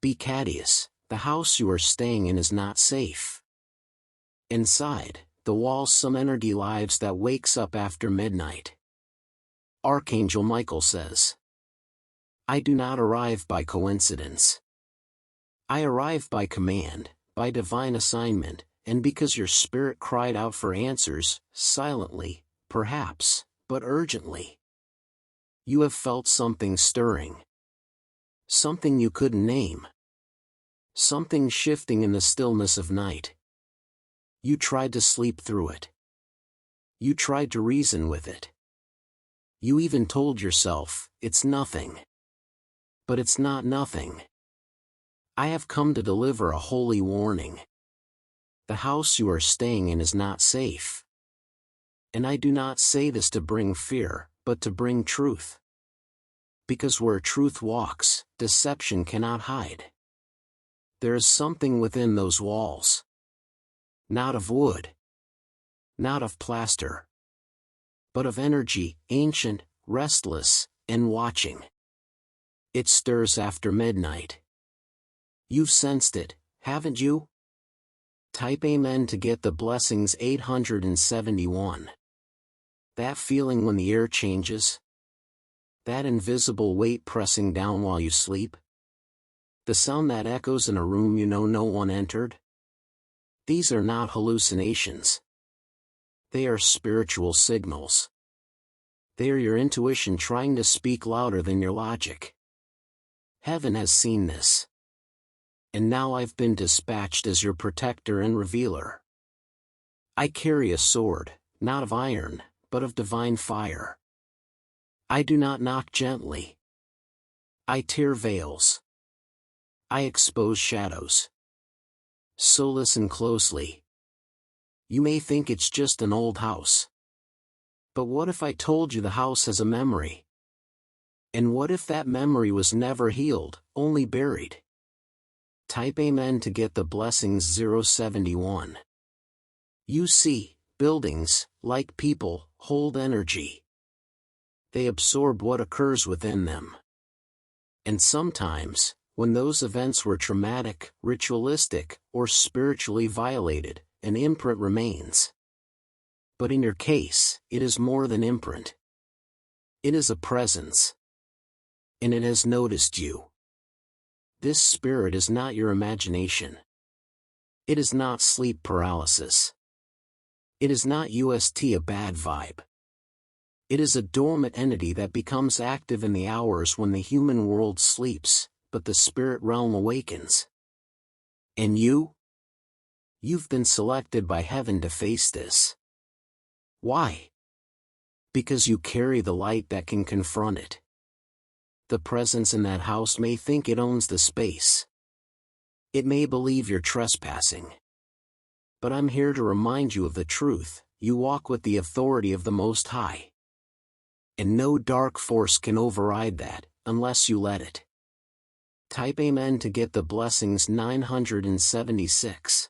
Be CATIOUS, the house you are staying in is not safe. Inside the walls some energy lives that wakes up after midnight. Archangel Michael says, I do not arrive by coincidence. I arrive by command, by divine assignment, and because your spirit cried out for answers, silently, perhaps, but urgently. You have felt something stirring. Something you couldn't name. Something shifting in the stillness of night. You tried to sleep through it. You tried to reason with it. You even told yourself, it's nothing. But it's not nothing. I have come to deliver a holy warning. The house you are staying in is not safe. And I do not say this to bring fear, but to bring truth. Because where truth walks, deception cannot hide. There is something within those walls. Not of wood. Not of plaster. But of energy, ancient, restless, and watching. It stirs after midnight. You've sensed it, haven't you? Type Amen to get the blessings 871. That feeling when the air changes? That invisible weight pressing down while you sleep? The sound that echoes in a room you know no one entered? These are not hallucinations. They are spiritual signals. They are your intuition trying to speak louder than your logic. Heaven has seen this. And now I've been dispatched as your protector and revealer. I carry a sword, not of iron, but of divine fire. I do not knock gently. I tear veils. I expose shadows. So listen closely. You may think it's just an old house. But what if I told you the house has a memory? And what if that memory was never healed, only buried? Type Amen to get the blessings 071. You see, buildings, like people, hold energy. They absorb what occurs within them. And sometimes, when those events were traumatic, ritualistic, or spiritually violated, an imprint remains. But in your case, it is more than imprint. It is a presence. And it has noticed you. This spirit is not your imagination. It is not sleep paralysis. It is not a bad vibe. It is a dormant entity that becomes active in the hours when the human world sleeps, but the spirit realm awakens. And you? You've been selected by heaven to face this. Why? Because you carry the light that can confront it. The presence in that house may think it owns the space. It may believe you're trespassing. But I'm here to remind you of the truth. You walk with the authority of the Most High. And no dark force can override that, unless you let it. Type Amen to get the blessings 976.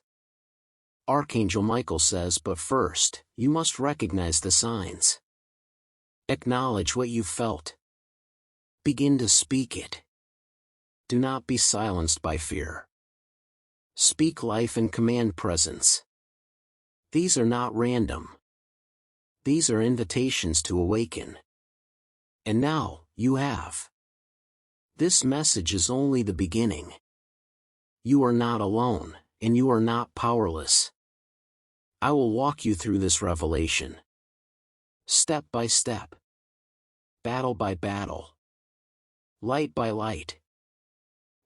Archangel Michael says, but first, you must recognize the signs. Acknowledge what you felt. Begin to speak it. Do not be silenced by fear. Speak life and command presence. These are not random. These are invitations to awaken. And now, you have. This message is only the beginning. You are not alone, and you are not powerless. I will walk you through this revelation. Step by step. Battle by battle. Light by light.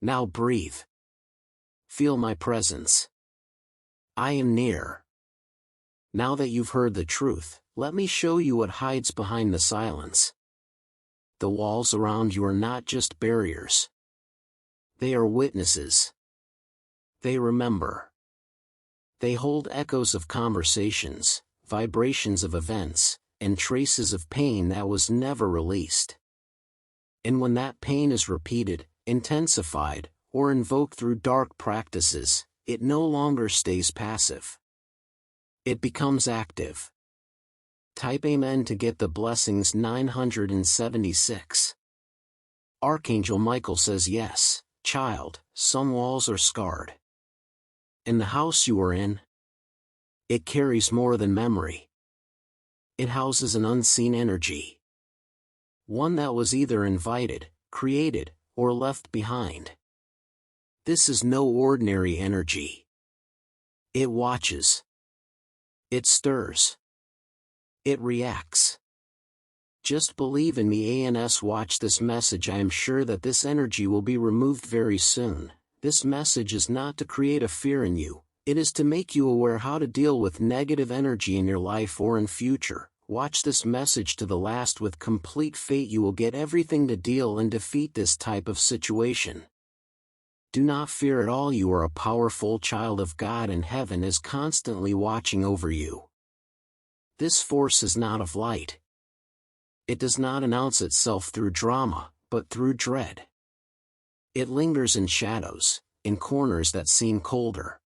Now breathe. Feel my presence. I am near. Now that you've heard the truth, let me show you what hides behind the silence. The walls around you are not just barriers. They are witnesses. They remember. They hold echoes of conversations, vibrations of events, and traces of pain that was never released. And when that pain is repeated, intensified, or invoked through dark practices, it no longer stays passive. It becomes active. Type Amen to get the blessings 976. Archangel Michael says yes, Child, some walls are scarred. And the house you are in? It carries more than memory. It houses an unseen energy. One that was either invited, created, or left behind. This is no ordinary energy. It watches. It stirs. It reacts. Just believe in me and watch this message. I am sure that this energy will be removed very soon. This message is not to create a fear in you, it is to make you aware how to deal with negative energy in your life or in future. Watch this message to the last with complete faith. You will get everything to deal and defeat this type of situation. Do not fear at all. You are a powerful child of God and heaven is constantly watching over you. This force is not of light. It does not announce itself through drama, but through dread. It lingers in shadows, in corners that seem colder,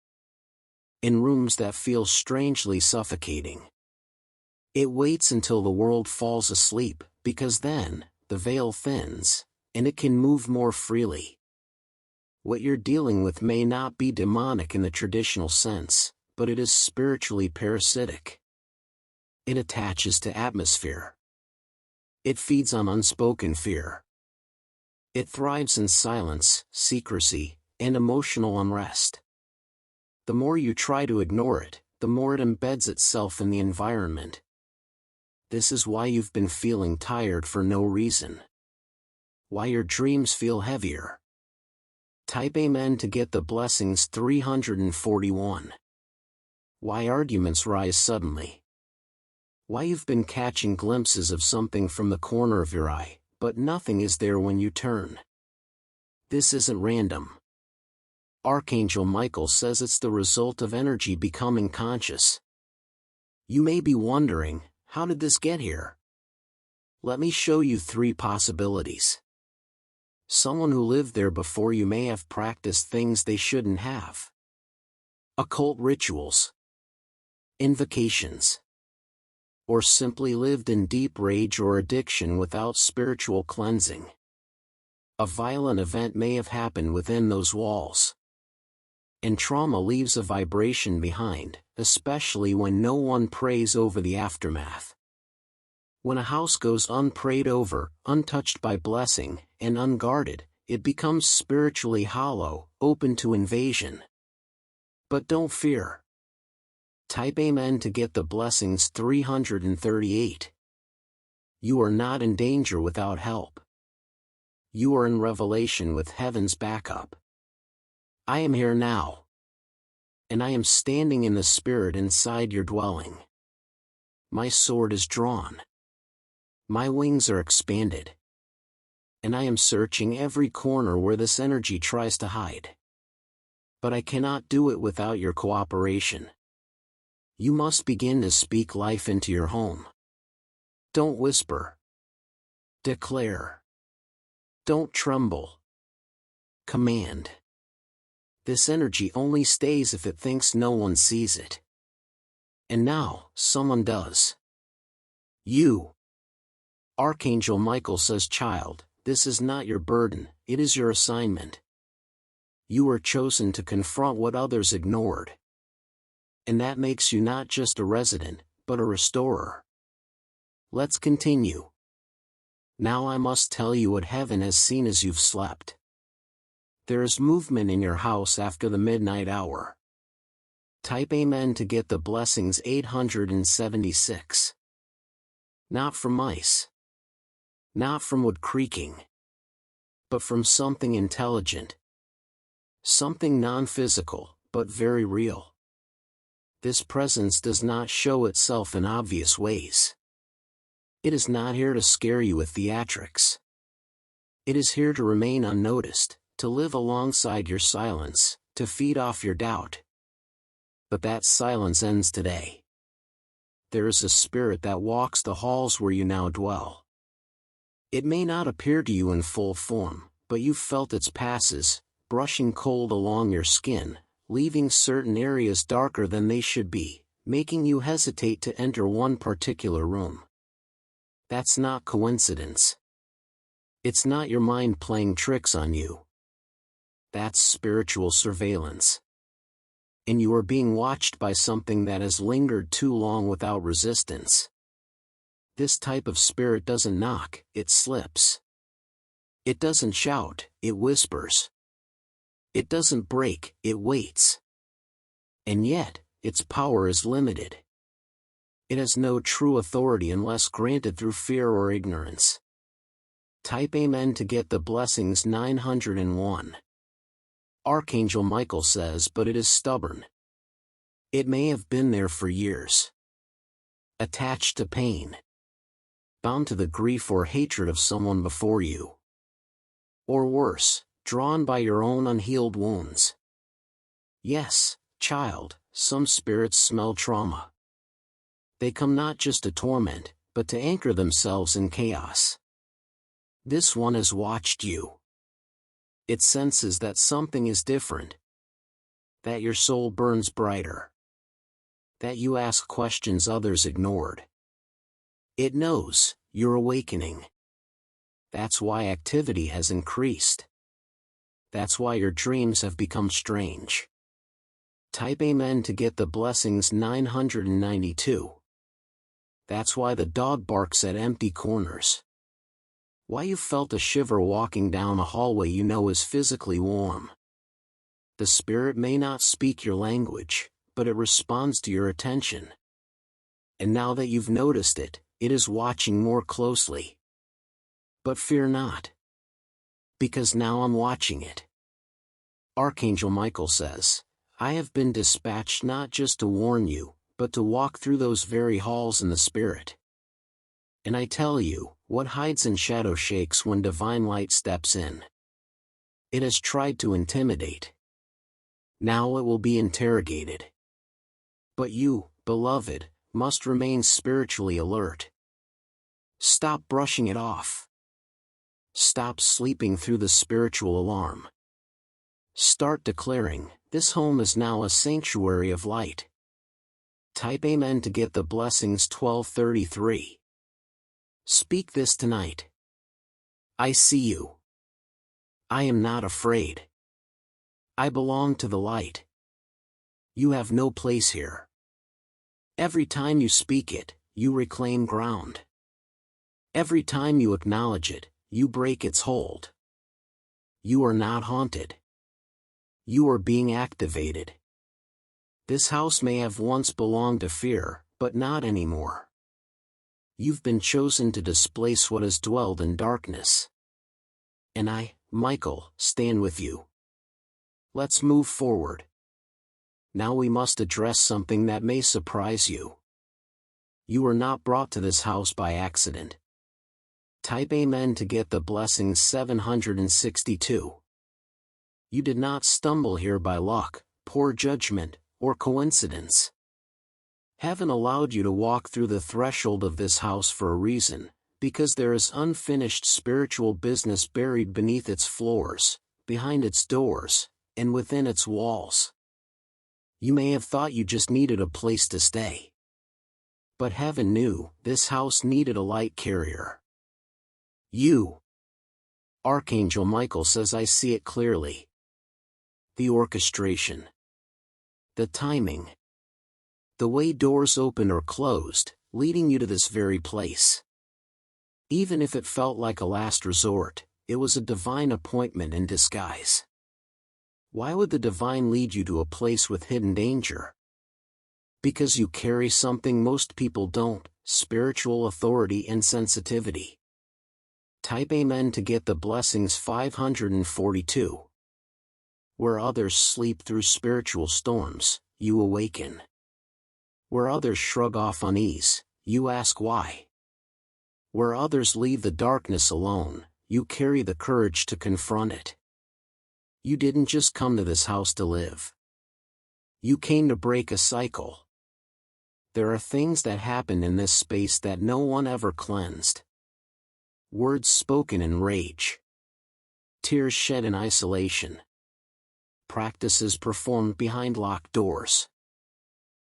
in rooms that feel strangely suffocating. It waits until the world falls asleep, because then, the veil thins, and it can move more freely. What you're dealing with may not be demonic in the traditional sense, but it is spiritually parasitic. It attaches to atmosphere. It feeds on unspoken fear. It thrives in silence, secrecy, and emotional unrest. The more you try to ignore it, the more it embeds itself in the environment. This is why you've been feeling tired for no reason. Why your dreams feel heavier. Type Amen to get the blessings. 341. Why arguments rise suddenly. Why you've been catching glimpses of something from the corner of your eye, but nothing is there when you turn. This isn't random. Archangel Michael says it's the result of energy becoming conscious. You may be wondering, how did this get here? Let me show you 3 possibilities. Someone who lived there before you may have practiced things they shouldn't have. Occult rituals. Invocations. Or simply lived in deep rage or addiction without spiritual cleansing. A violent event may have happened within those walls. And trauma leaves a vibration behind, especially when no one prays over the aftermath. When a house goes unprayed over, untouched by blessing, and unguarded, it becomes spiritually hollow, open to invasion. But don't fear. Type Amen to get the blessings. 338. You are not in danger without help. You are in revelation with heaven's backup. I am here now. And I am standing in the spirit inside your dwelling. My sword is drawn. My wings are expanded. And I am searching every corner where this energy tries to hide. But I cannot do it without your cooperation. You must begin to speak life into your home. Don't whisper. Declare. Don't tremble. Command. This energy only stays if it thinks no one sees it. And now, someone does. You. Archangel Michael says, child, this is not your burden, it is your assignment. You were chosen to confront what others ignored. And that makes you not just a resident, but a restorer. Let's continue. Now I must tell you what heaven has seen as you've slept. There is movement in your house after the midnight hour. Type Amen to get the blessings. 876. Not from mice. Not from wood creaking. But from something intelligent. Something non-physical, but very real. This presence does not show itself in obvious ways. It is not here to scare you with theatrics. It is here to remain unnoticed, to live alongside your silence, to feed off your doubt. But that silence ends today. There is a spirit that walks the halls where you now dwell. It may not appear to you in full form, but you've felt its passes, brushing cold along your skin, leaving certain areas darker than they should be, making you hesitate to enter one particular room. That's not coincidence. It's not your mind playing tricks on you. That's spiritual surveillance. And you are being watched by something that has lingered too long without resistance. This type of spirit doesn't knock, it slips. It doesn't shout, it whispers. It doesn't break, it waits. And yet, its power is limited. It has no true authority unless granted through fear or ignorance. Type Amen to get the blessings 901. Archangel Michael says, but it is stubborn. It may have been there for years. Attached to pain. Bound to the grief or hatred of someone before you. Or worse, drawn by your own unhealed wounds. Yes, child, some spirits smell trauma. They come not just to torment, but to anchor themselves in chaos. This one has watched you. It senses that something is different. That your soul burns brighter. That you ask questions others ignored. It knows you're awakening. That's why activity has increased. That's why your dreams have become strange. Type Amen to get the blessings 992. That's why the dog barks at empty corners. Why you felt a shiver walking down a hallway you know is physically warm. The spirit may not speak your language, but it responds to your attention. And now that you've noticed it, it is watching more closely. But fear not. Because now I'm watching it. Archangel Michael says, I have been dispatched not just to warn you, but to walk through those very halls in the spirit. And I tell you, what hides in shadow shakes when divine light steps in. It has tried to intimidate. Now it will be interrogated. But you, beloved, must remain spiritually alert. Stop brushing it off. Stop sleeping through the spiritual alarm. Start declaring, this home is now a sanctuary of light. Type Amen to get the blessings 1233. Speak this tonight. I see you. I am not afraid. I belong to the light. You have no place here. Every time you speak it, you reclaim ground. Every time you acknowledge it, you break its hold. You are not haunted. You are being activated. This house may have once belonged to fear, but not anymore. You've been chosen to displace what has dwelled in darkness. And I, Michael, stand with you. Let's move forward. Now we must address something that may surprise you. You were not brought to this house by accident. Type Amen to get the blessings 762. You did not stumble here by luck, poor judgment, or coincidence. Heaven allowed you to walk through the threshold of this house for a reason, because there is unfinished spiritual business buried beneath its floors, behind its doors, and within its walls. You may have thought you just needed a place to stay. But heaven knew this house needed a light carrier. You. Archangel Michael says I see it clearly. The orchestration. The timing. The way doors opened or closed, leading you to this very place. Even if it felt like a last resort, it was a divine appointment in disguise. Why would the divine lead you to a place with hidden danger? Because you carry something most people don't, spiritual authority and sensitivity. Type Amen to get the blessings 542. Where others sleep through spiritual storms, you awaken. Where others shrug off unease, you ask why. Where others leave the darkness alone, you carry the courage to confront it. You didn't just come to this house to live. You came to break a cycle. There are things that happen in this space that no one ever cleansed. Words spoken in rage. Tears shed in isolation. Practices performed behind locked doors.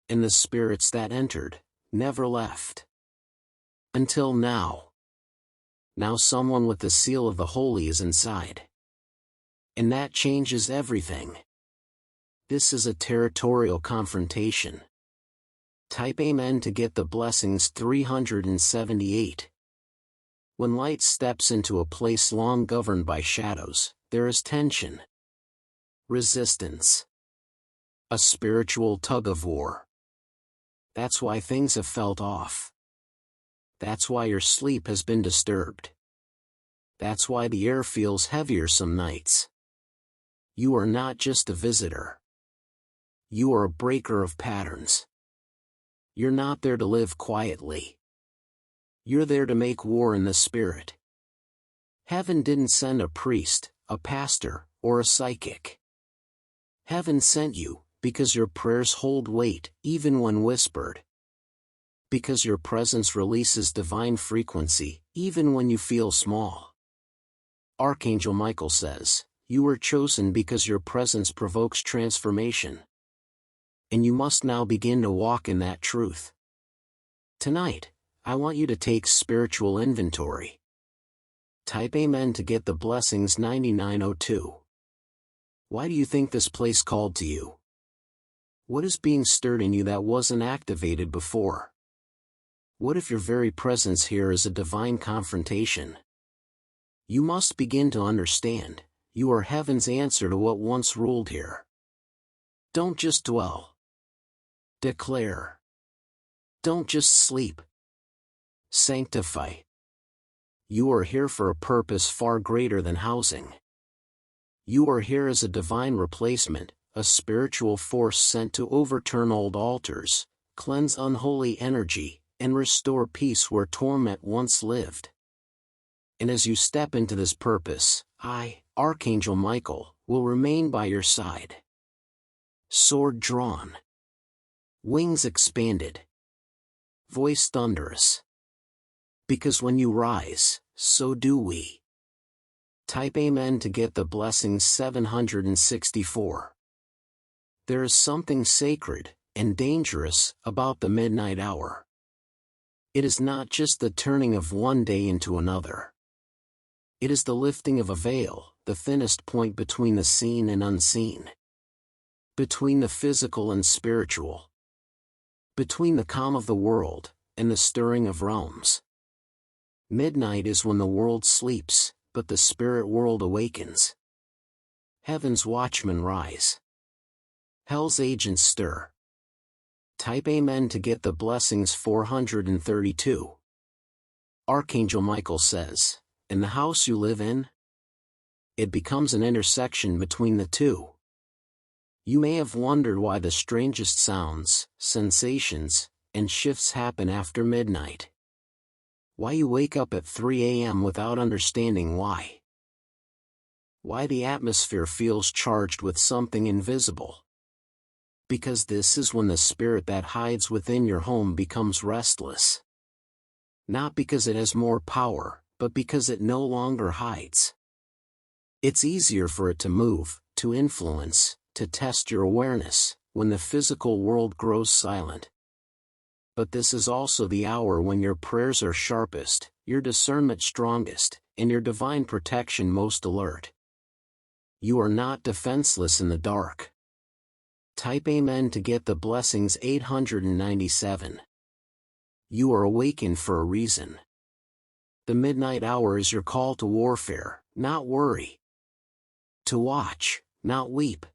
And the spirits that entered, never left. Until now. Now someone with the seal of the holy is inside. And that changes everything. This is a territorial confrontation. Type Amen to get the blessings 378. When light steps into a place long governed by shadows, there is tension. Resistance. A spiritual tug-of-war. That's why things have felt off. That's why your sleep has been disturbed. That's why the air feels heavier some nights. You are not just a visitor. You are a breaker of patterns. You're not there to live quietly. You're there to make war in the spirit. Heaven didn't send a priest, a pastor, or a psychic. Heaven sent you, because your prayers hold weight, even when whispered. Because your presence releases divine frequency, even when you feel small. Archangel Michael says, you were chosen because your presence provokes transformation. And you must now begin to walk in that truth. Tonight, I want you to take spiritual inventory. Type Amen to get the blessings 9902. Why do you think this place called to you? What is being stirred in you that wasn't activated before? What if your very presence here is a divine confrontation? You must begin to understand, you are heaven's answer to what once ruled here. Don't just dwell. Declare. Don't just sleep. Sanctify. You are here for a purpose far greater than housing. You are here as a divine replacement, a spiritual force sent to overturn old altars, cleanse unholy energy, and restore peace where torment once lived. And as you step into this purpose, I, Archangel Michael, will remain by your side. Sword drawn. Wings expanded. Voice thunderous. Because when you rise, so do we. Type Amen to get the blessings 764. There is something sacred and dangerous about the midnight hour. It is not just the turning of one day into another. It is the lifting of a veil, the thinnest point between the seen and unseen. Between the physical and spiritual. Between the calm of the world and the stirring of realms. Midnight is when the world sleeps, but the spirit world awakens. Heaven's watchmen rise. Hell's agents stir. Type Amen to get the blessings 432. Archangel Michael says, in the house you live in, it becomes an intersection between the two. You may have wondered why the strangest sounds, sensations, and shifts happen after midnight. Why you wake up at 3 a.m. without understanding why. Why the atmosphere feels charged with something invisible. Because this is when the spirit that hides within your home becomes restless. Not because it has more power, but because it no longer hides. It's easier for it to move, to influence, to test your awareness, when the physical world grows silent. But this is also the hour when your prayers are sharpest, your discernment strongest, and your divine protection most alert. You are not defenseless in the dark. Type Amen to get the blessings 897. You are awakened for a reason. The midnight hour is your call to warfare, not worry. To watch, not weep.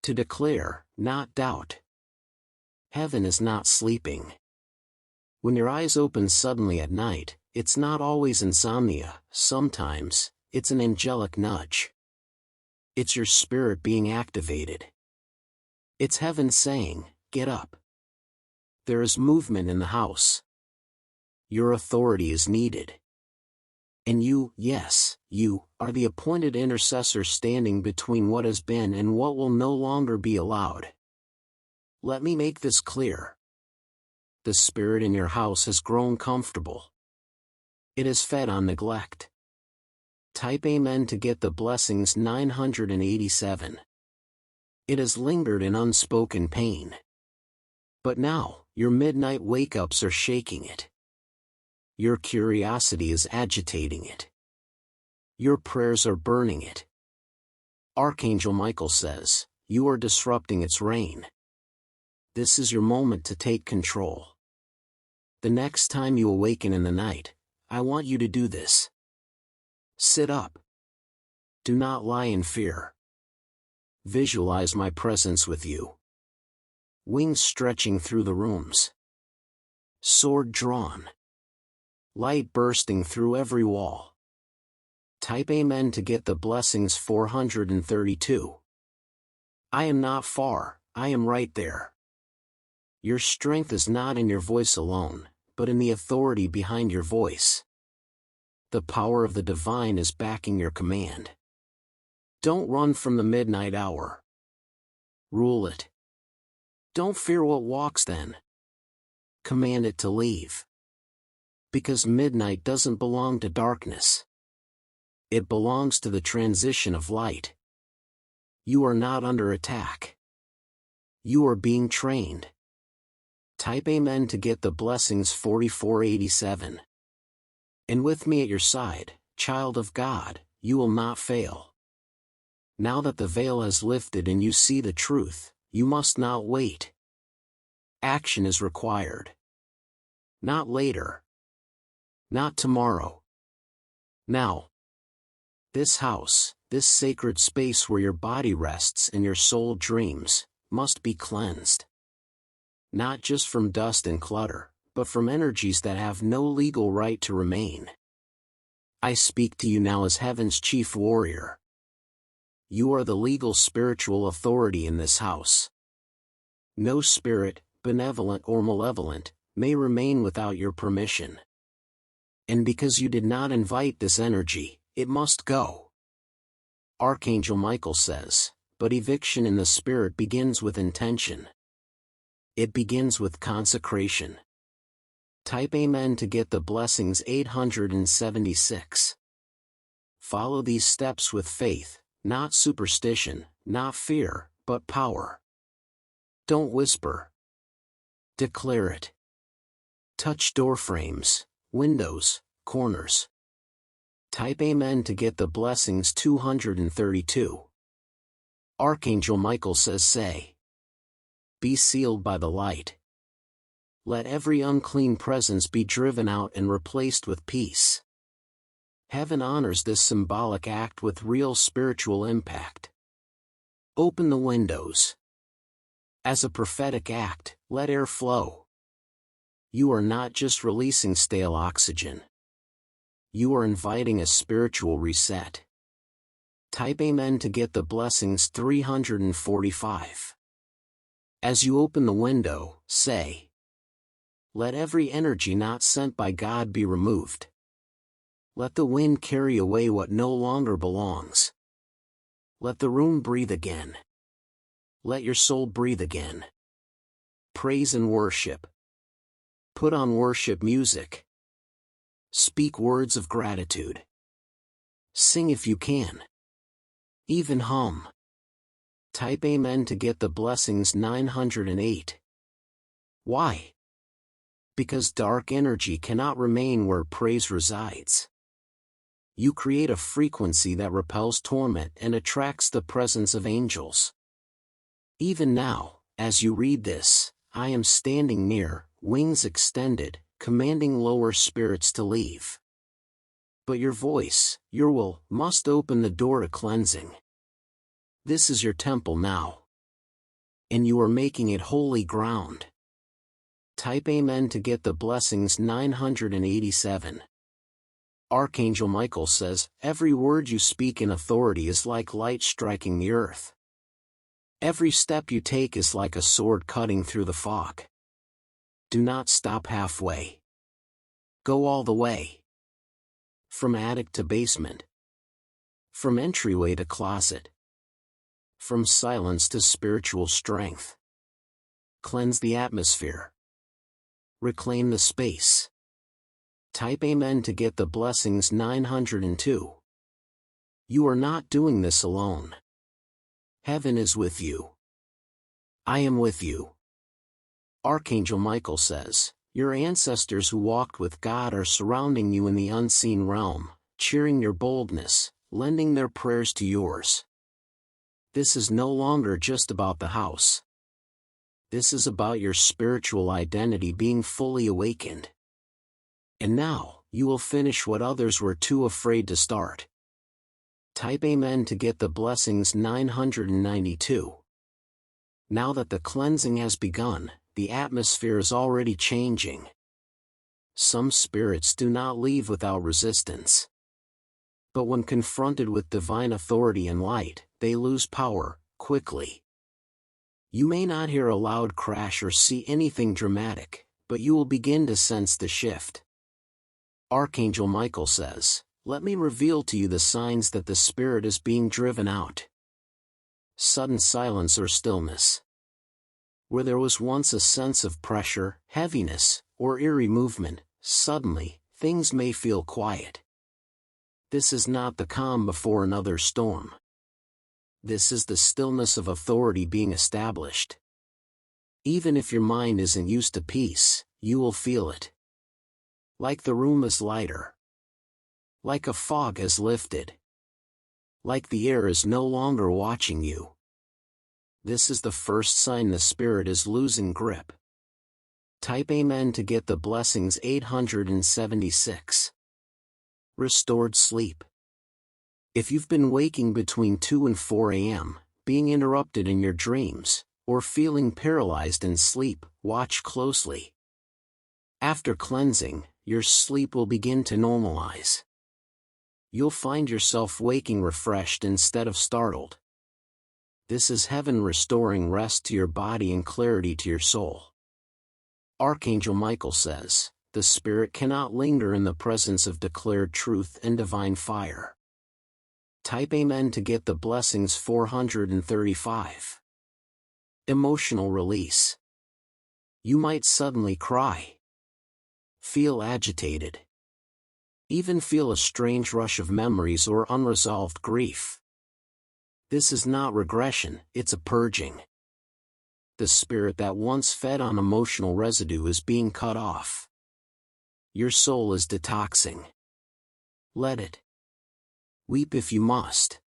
To declare, not doubt. Heaven is not sleeping. When your eyes open suddenly at night, it's not always insomnia, sometimes, it's an angelic nudge. It's your spirit being activated. It's heaven saying, get up. There is movement in the house. Your authority is needed. And you, yes, you, are the appointed intercessor standing between what has been and what will no longer be allowed. Let me make this clear. The spirit in your house has grown comfortable. It has fed on neglect. Type Amen to get the blessings 987. It has lingered in unspoken pain. But now, your midnight wake-ups are shaking it. Your curiosity is agitating it. Your prayers are burning it. Archangel Michael says, you are disrupting its reign. This is your moment to take control. The next time you awaken in the night, I want you to do this. Sit up. Do not lie in fear. Visualize my presence with you. Wings stretching through the rooms. Sword drawn. Light bursting through every wall. Type Amen to get the blessings 432. I am not far, I am right there. Your strength is not in your voice alone, but in the authority behind your voice. The power of the divine is backing your command. Don't run from the midnight hour. Rule it. Don't fear what walks then. Command it to leave. Because midnight doesn't belong to darkness. It belongs to the transition of light. You are not under attack. You are being trained. Type Amen to get the blessings 4487. And with me at your side, child of God, you will not fail. Now that the veil has lifted and you see the truth, you must not wait. Action is required. Not later. Not tomorrow. Now. This house, this sacred space where your body rests and your soul dreams, must be cleansed. Not just from dust and clutter, but from energies that have no legal right to remain. I speak to you now as heaven's chief warrior. You are the legal spiritual authority in this house. No spirit, benevolent or malevolent, may remain without your permission. And because you did not invite this energy, it must go. Archangel Michael says, but eviction in the spirit begins with intention. It begins with consecration. Type Amen to get the blessings 876. Follow these steps with faith, not superstition, not fear, but power. Don't whisper. Declare it. Touch door frames, windows, corners. Type Amen to get the blessings 232. Archangel Michael says say. Be sealed by the light. Let every unclean presence be driven out and replaced with peace. Heaven honors this symbolic act with real spiritual impact. Open the windows. As a prophetic act, let air flow. You are not just releasing stale oxygen. You are inviting a spiritual reset. Type Amen to get the blessings 345. As you open the window, say, let every energy not sent by God be removed. Let the wind carry away what no longer belongs. Let the room breathe again. Let your soul breathe again. Praise and worship. Put on worship music. Speak words of gratitude. Sing if you can. Even hum. Type Amen to get the blessings 908. Why? Because dark energy cannot remain where praise resides. You create a frequency that repels torment and attracts the presence of angels. Even now, as you read this, I am standing near, wings extended, commanding lower spirits to leave. But your voice, your will, must open the door to cleansing. This is your temple now. And you are making it holy ground. Type Amen to get the blessings 987. Archangel Michael says, every word you speak in authority is like light striking the earth. Every step you take is like a sword cutting through the fog. Do not stop halfway. Go all the way. From attic to basement. From entryway to closet. From silence to spiritual strength. Cleanse the atmosphere. Reclaim the space. Type Amen to get the blessings 902. You are not doing this alone. Heaven is with you. I am with you. Archangel Michael says, your ancestors who walked with God are surrounding you in the unseen realm, cheering your boldness, lending their prayers to yours. This is no longer just about the house. This is about your spiritual identity being fully awakened. And now, you will finish what others were too afraid to start. Type Amen to get the blessings 992. Now that the cleansing has begun, the atmosphere is already changing. Some spirits do not leave without resistance. But when confronted with divine authority and light, they lose power, quickly. You may not hear a loud crash or see anything dramatic, but you will begin to sense the shift. Archangel Michael says, "Let me reveal to you the signs that the spirit is being driven out." Sudden silence or stillness. Where there was once a sense of pressure, heaviness, or eerie movement, suddenly, things may feel quiet. This is not the calm before another storm. This is the stillness of authority being established. Even if your mind isn't used to peace, you will feel it. Like the room is lighter. Like a fog has lifted. Like the air is no longer watching you. This is the first sign the spirit is losing grip. Type Amen to get the blessings 876. Restored sleep. If you've been waking between 2 and 4 a.m., being interrupted in your dreams, or feeling paralyzed in sleep, watch closely. After cleansing, your sleep will begin to normalize. You'll find yourself waking refreshed instead of startled. This is heaven restoring rest to your body and clarity to your soul. Archangel Michael says, "The spirit cannot linger in the presence of declared truth and divine fire." Type Amen to get the blessings 435. Emotional release. You might suddenly cry. Feel agitated. Even feel a strange rush of memories or unresolved grief. This is not regression, it's a purging. The spirit that once fed on emotional residue is being cut off. Your soul is detoxing. Let it. Weep if you must.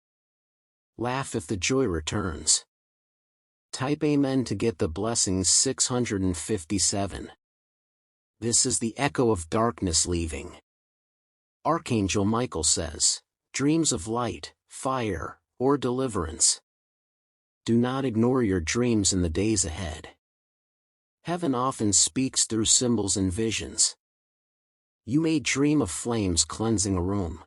Laugh if the joy returns. Type Amen to get the blessings 657. This is the echo of darkness leaving. Archangel Michael says, "Dreams of light, fire, or deliverance." Do not ignore your dreams in the days ahead. Heaven often speaks through symbols and visions. You may dream of flames cleansing a room,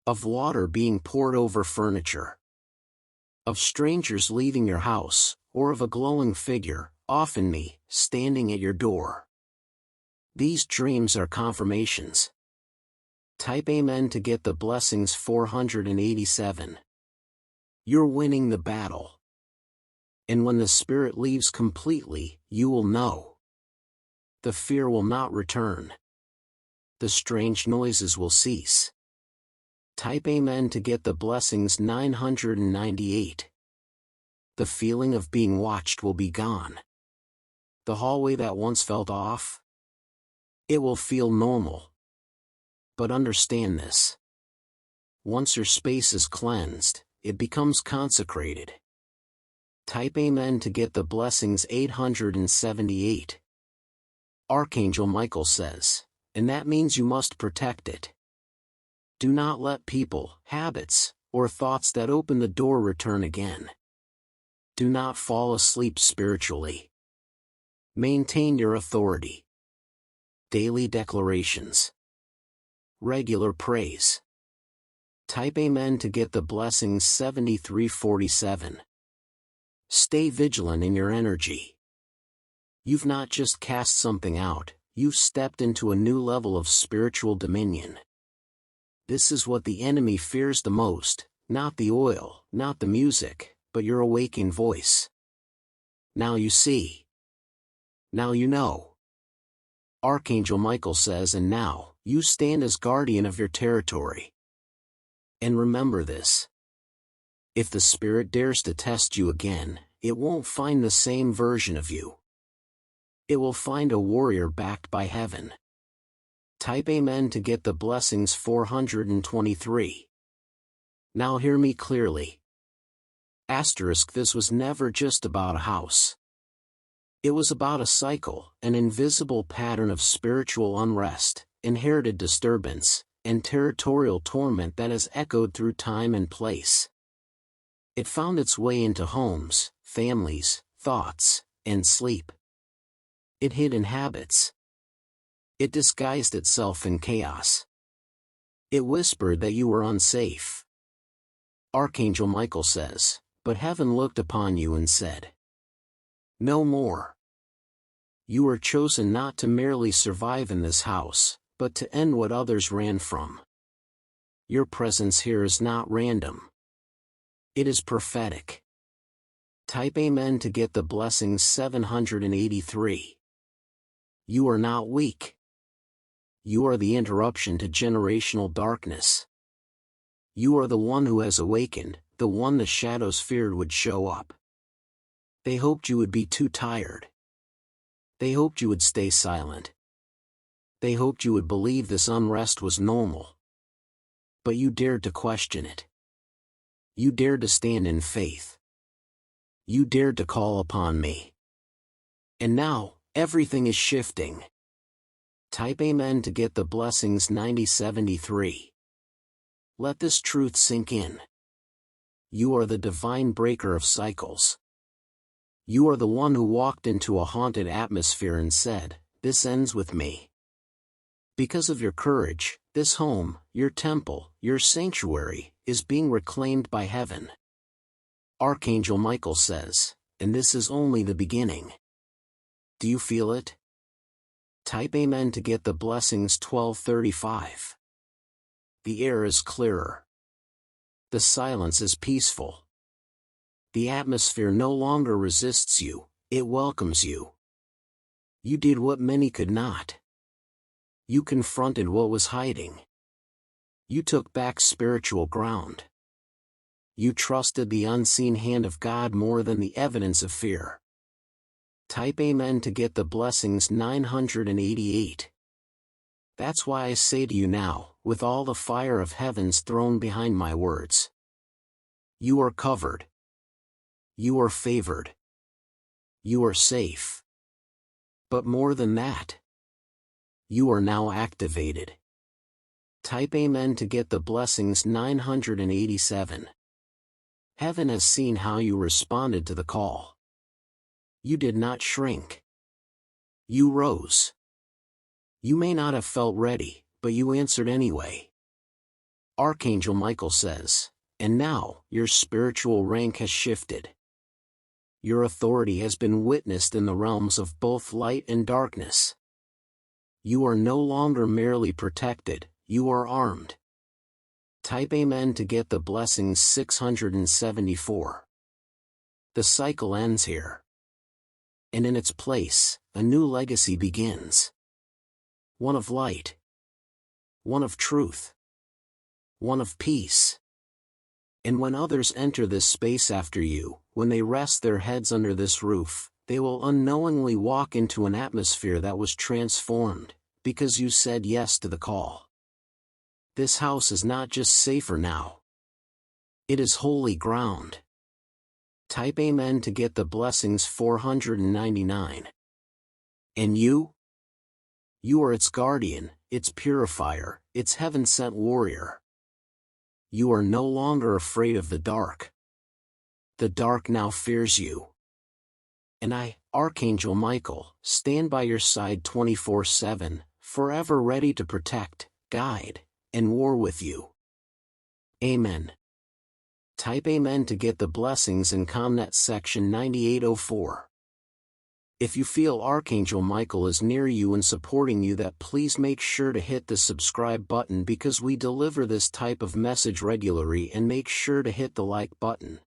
of water being poured over furniture, of strangers leaving your house, or of a glowing figure, often me, standing at your door. These dreams are confirmations. Type Amen to get the blessings 487. You're winning the battle. And when the spirit leaves completely, you will know. The fear will not return. The strange noises will cease. Type Amen to get the blessings 998. The feeling of being watched will be gone. The hallway that once felt off, it will feel normal. But understand this. Once your space is cleansed, it becomes consecrated. Type Amen to get the blessings 878. Archangel Michael says, "And that means you must protect it." Do not let people, habits, or thoughts that open the door return again. Do not fall asleep spiritually. Maintain your authority. Daily declarations. Regular praise. Type Amen to get the blessings 7347. Stay vigilant in your energy. You've not just cast something out, you've stepped into a new level of spiritual dominion. This is what the enemy fears the most, not the oil, not the music, but your awakened voice. Now you see. Now you know. Archangel Michael says, "And now, you stand as guardian of your territory." And remember this. If the spirit dares to test you again, it won't find the same version of you. It will find a warrior backed by heaven. Type Amen to get the blessings 423. Now hear me clearly. This was never just about a house. It was about a cycle, an invisible pattern of spiritual unrest, inherited disturbance, and territorial torment that has echoed through time and place. It found its way into homes, families, thoughts, and sleep. It hid in habits. It disguised itself in chaos. It whispered that you were unsafe. Archangel Michael says, "But heaven looked upon you and said, 'No more.' You were chosen not to merely survive in this house, but to end what others ran from. Your presence here is not random. It is prophetic." Type Amen to get the blessings 783. You are not weak. You are the interruption to generational darkness. You are the one who has awakened, the one the shadows feared would show up. They hoped you would be too tired. They hoped you would stay silent. They hoped you would believe this unrest was normal. But you dared to question it. You dared to stand in faith. You dared to call upon me. And now, everything is shifting. Type Amen to get the blessings 9073. Let this truth sink in. You are the divine breaker of cycles. You are the one who walked into a haunted atmosphere and said, "This ends with me." Because of your courage, this home, your temple, your sanctuary, is being reclaimed by heaven. Archangel Michael says, "And this is only the beginning." Do you feel it? Type Amen to get the blessings 1235. The air is clearer. The silence is peaceful. The atmosphere no longer resists you, it welcomes you. You did what many could not. You confronted what was hiding. You took back spiritual ground. You trusted the unseen hand of God more than the evidence of fear. Type Amen to get the blessings 988. That's why I say to you now, with all the fire of heaven's throne behind my words. You are covered. You are favored. You are safe. But more than that, you are now activated. Type Amen to get the blessings 987. Heaven has seen how you responded to the call. You did not shrink. You rose. You may not have felt ready, but you answered anyway. Archangel Michael says, "And now, your spiritual rank has shifted. Your authority has been witnessed in the realms of both light and darkness. You are no longer merely protected, you are armed." Type Amen to get the blessings 674. The cycle ends here. And in its place, a new legacy begins. One of light. One of truth. One of peace. And when others enter this space after you, when they rest their heads under this roof, they will unknowingly walk into an atmosphere that was transformed, because you said yes to the call. This house is not just safer now. It is holy ground. Type Amen to get the blessings 499. And you? You are its guardian, its purifier, its heaven-sent warrior. You are no longer afraid of the dark. The dark now fears you. And I, Archangel Michael, stand by your side 24/7, forever ready to protect, guide, and war with you. Amen. Type Amen to get the blessings in ComNet section 9804. If you feel Archangel Michael is near you and supporting you, that please make sure to hit the subscribe button, because we deliver this type of message regularly, and make sure to hit the like button.